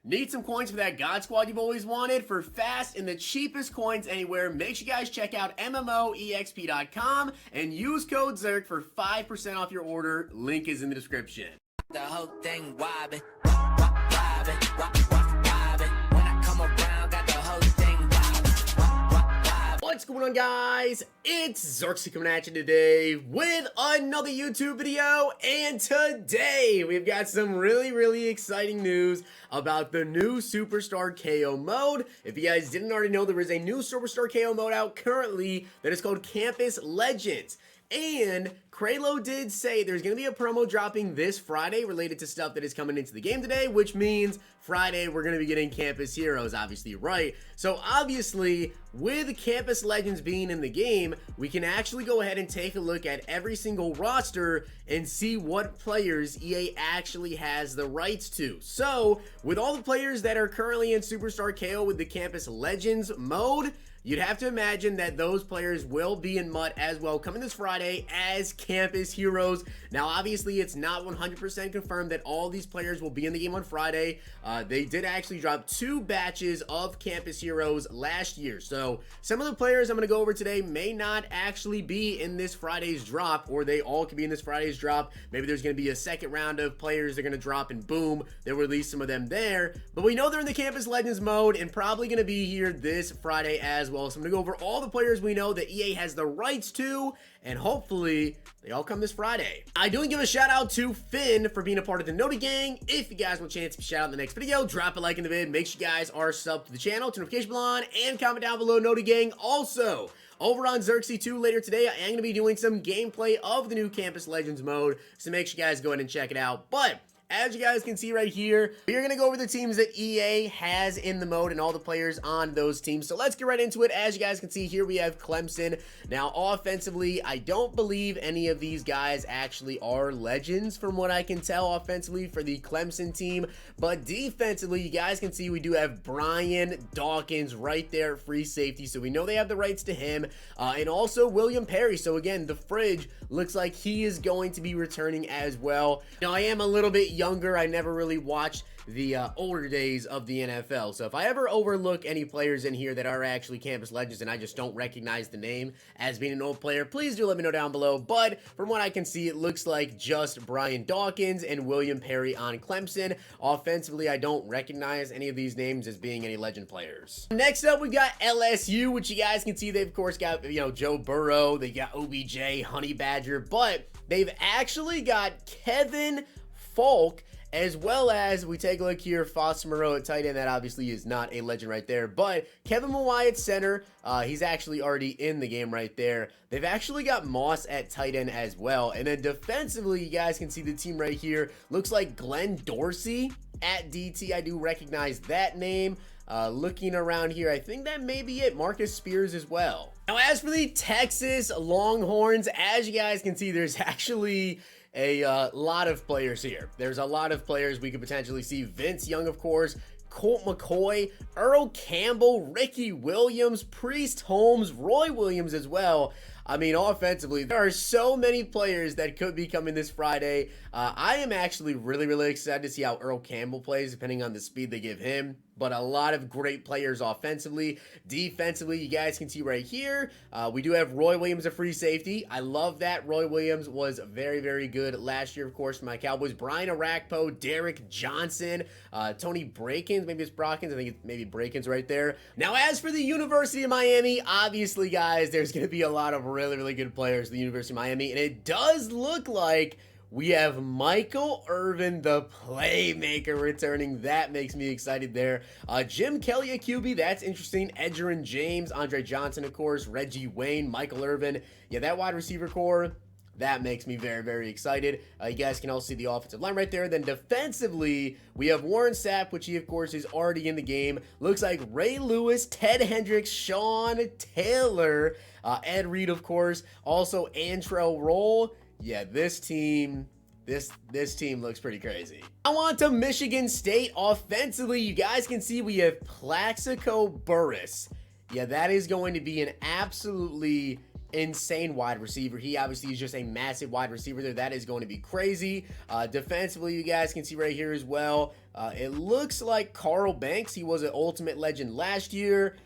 Need some coins for that God Squad you've always wanted? For fast and the cheapest coins anywhere, make sure you guys check out MMOEXP.com and use code ZERK for 5% off your order. Link is in the description. The whole thing wobbin', wobbin', wobbin'. When I come around, got the whole thing wobbin'. What's going on, guys? It's Zirksee coming at you today with another YouTube video, and today we've got some really exciting news about the new Superstar KO mode. If you guys didn't already know, there is a new Superstar KO mode out currently that is called Campus Legends. And Kralo did say there's going to be a promo dropping this Friday related to stuff that is coming into the game today, which means Friday we're going to be getting Campus Heroes, obviously, right? So obviously, with Campus Legends being in the game, we can actually go ahead and take a look at every single roster and see what players EA actually has the rights to. So, with all the players that are currently in Superstar KO with the Campus Legends mode, you'd have to imagine that those players will be in MUT as well coming this Friday as Campus Heroes. Now, obviously, it's not 100% confirmed that all these players will be in the game on Friday. They did actually drop 2 batches of Campus Heroes last year. So, some of the players I'm going to go over today may not actually be in this Friday's drop, or they all could be in this Friday's drop. Maybe there's going to be a second round of players they're going to drop, and boom, they'll release some of them there. But we know they're in the Campus Legends mode and probably going to be here this Friday as well. So I'm going to go over all the players we know that EA has the rights to, and hopefully they all come this Friday. I do want to give a shout out to Finn for being a part of the Noti Gang. If you guys want a chance to be shout out in the next video, drop a like in the vid. Make sure you guys are subbed to the channel, turn notification bell on, and comment down below Noti Gang. Also, over on Zirksee 2 later today, I am going to be doing some gameplay of the new Campus Legends mode, so make sure you guys go ahead and check it out. But as you guys can see right here, we're going to go over the teams that EA has in the mode and all the players on those teams. So let's get right into it. As you guys can see here, we have Clemson. Now, offensively, I don't believe any of these guys actually are legends from what I can tell offensively for the Clemson team. But defensively, you guys can see we do have Brian Dawkins right there, free safety. So we know they have the rights to him. And also William Perry. So again, the fridge looks like he is going to be returning as well. Now, I am a little bit younger. I never really watched the older days of the NFL. So if I ever overlook any players in here that are actually Campus Legends and I just don't recognize the name as being an old player, please do let me know down below. But from what I can see, it looks like just Brian Dawkins and William Perry on Clemson. Offensively, I don't recognize any of these names as being any legend players. Next up, we've got LSU, which you guys can see they've of course got, Joe Burrow, they got OBJ, Honey Badger, but they've actually got Kevin Falk, as well as we take a look here, Foster Moreau at tight end. That obviously is not a legend right there, but Kevin Mawai at center, he's actually already in the game right there. They've actually got Moss at tight end as well. And then defensively, you guys can see the team right here. Looks like Glenn Dorsey at DT. I do recognize that name. Looking around here, I think that may be it. Marcus Spears as well. Now, as for the Texas Longhorns, as you guys can see, there's actually a lot of players here. There's a lot of players we could potentially see. Vince Young, of course, Colt McCoy, Earl Campbell, Ricky Williams, Priest Holmes, Roy Williams as well. I mean, offensively, there are so many players that could be coming this Friday. I am actually really excited to see how Earl Campbell plays, depending on the speed they give him. But a lot of great players offensively. Defensively, you guys can see right here, we do have Roy Williams, a free safety. I love that. Roy Williams was very good last year, of course, for my Cowboys. Brian Arakpo, Derek Johnson, Tony Brakins, maybe it's Brockins, I think it's maybe Brakins right there. Now, as for the University of Miami, obviously, guys, there's going to be a lot of really good players at the University of Miami, and it does look like we have Michael Irvin, the playmaker, returning. That makes me excited there. Jim Kelly at QB, that's interesting. Edgerrin James, Andre Johnson, of course, Reggie Wayne, Michael Irvin. Yeah, that wide receiver core, that makes me very excited. You guys can also see the offensive line right there. Then defensively, we have Warren Sapp, which he, of course, is already in the game. Looks like Ray Lewis, Ted Hendricks, Sean Taylor, Ed Reed, of course. Also, Antrell Roll. Yeah, this team looks pretty crazy. I want to Michigan State offensively. You guys can see we have Plaxico Burress. Yeah, that is going to be an absolutely insane wide receiver. He obviously is just a massive wide receiver there. That is going to be crazy. Defensively, you guys can see right here as well. It looks like Carl Banks. He was an Ultimate Legend last year.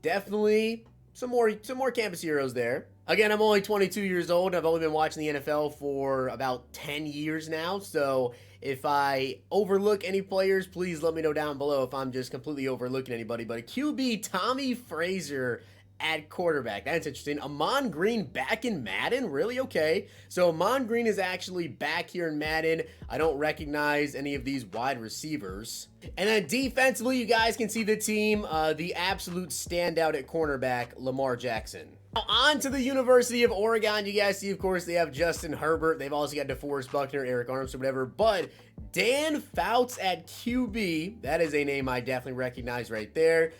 Definitely some more campus heroes there. Again, I'm only 22 years old. I've only been watching the NFL for about 10 years now. So if I overlook any players, please let me know down below if I'm just completely overlooking anybody. But a QB, Tommy Frazier at quarterback. That's interesting. Amon Green back in Madden? Really? Okay. So Amon Green is actually back here in Madden. I don't recognize any of these wide receivers. And then defensively, you guys can see the team, the absolute standout at cornerback, Lamar Jackson. Now on to the University of Oregon. You guys see, of course, they have Justin Herbert. They've also got DeForest Buckner, Eric Armstead, whatever. But Dan Fouts at QB, that is a name I definitely recognize right there.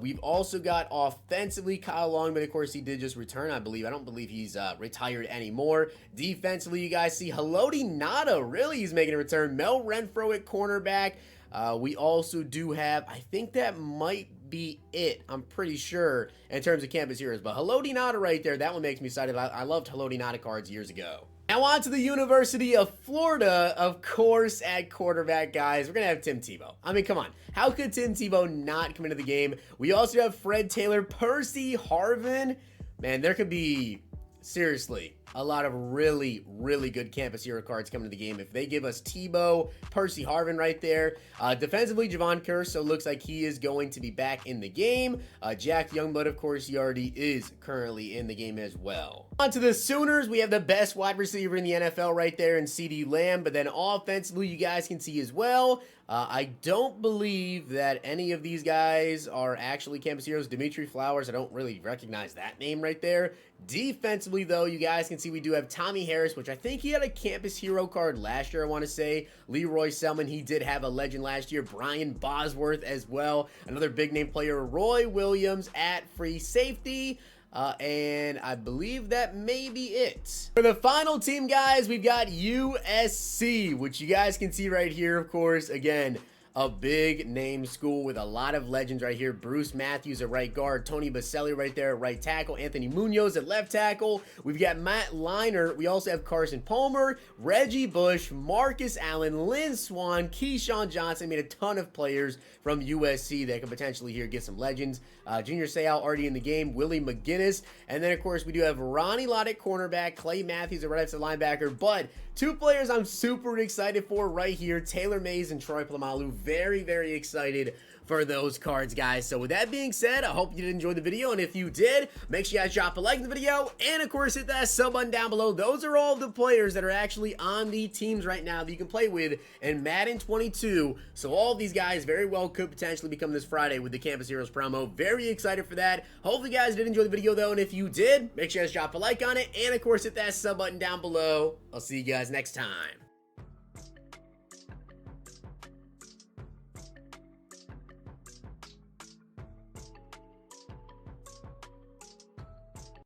We've also got offensively Kyle Longman. Of course, he did just return, I believe. I don't believe he's retired anymore. Defensively, you guys see Haloti Ngata. Really, he's making a return. Mel Renfro at cornerback. We also do have, I think that might be it, I'm pretty sure, in terms of campus heroes. But Haloti Ngata right there, that one makes me excited. I loved Haloti Ngata cards years ago. Now on to the University of Florida, of course, at quarterback, guys. We're going to have Tim Tebow. I mean, come on. How could Tim Tebow not come into the game? We also have Fred Taylor, Percy Harvin. Man, there could be, seriously, a lot of really, really good campus hero cards coming to the game. If they give us Tebow, Percy Harvin right there. Defensively, Javon Curse, so looks like he is going to be back in the game. Jack Youngblood, of course, he already is currently in the game as well. On to the Sooners, we have the best wide receiver in the NFL right there in CeeDee Lamb, but then offensively, you guys can see as well. I don't believe that any of these guys are actually campus heroes. Dimitri Flowers, I don't really recognize that name right there. Defensively, though, you guys can see we do have Tommy Harris, which I think he had a campus hero card last year, I want to say. Leroy Selman, he did have a legend last year. Brian Bosworth as well. Another big name player, Roy Williams at free safety. And I believe that may be it. For the final team, guys, we've got USC, which you guys can see right here, of course. Again, a big name school with a lot of legends right here. Bruce Matthews at right guard, Tony Baselli right there at right tackle, Anthony Munoz at left tackle. We've got Matt Leinart. We also have Carson Palmer, Reggie Bush, Marcus Allen, Lynn Swan, Keyshawn Johnson. Made a ton of players from USC that could potentially here get some legends. Junior Seau already in the game, Willie McGinnis. And then, of course, we do have Ronnie Lott at cornerback, Clay Matthews at right side linebacker. But two players I'm super excited for right here, Taylor Mays and Troy Polamalu. Very, very excited for those cards, guys. So with that being said, I hope you did enjoy the video, and if you did, make sure you guys drop a like in the video, and of course hit that sub button down below. Those are all the players that are actually on the teams right now that you can play with in Madden 22. So all of these guys very well could potentially become this Friday with the Campus Heroes promo. Very excited for that. Hopefully you guys did enjoy the video though, and if you did, make sure you guys drop a like on it, and of course hit that sub button down below. I'll see you guys next time.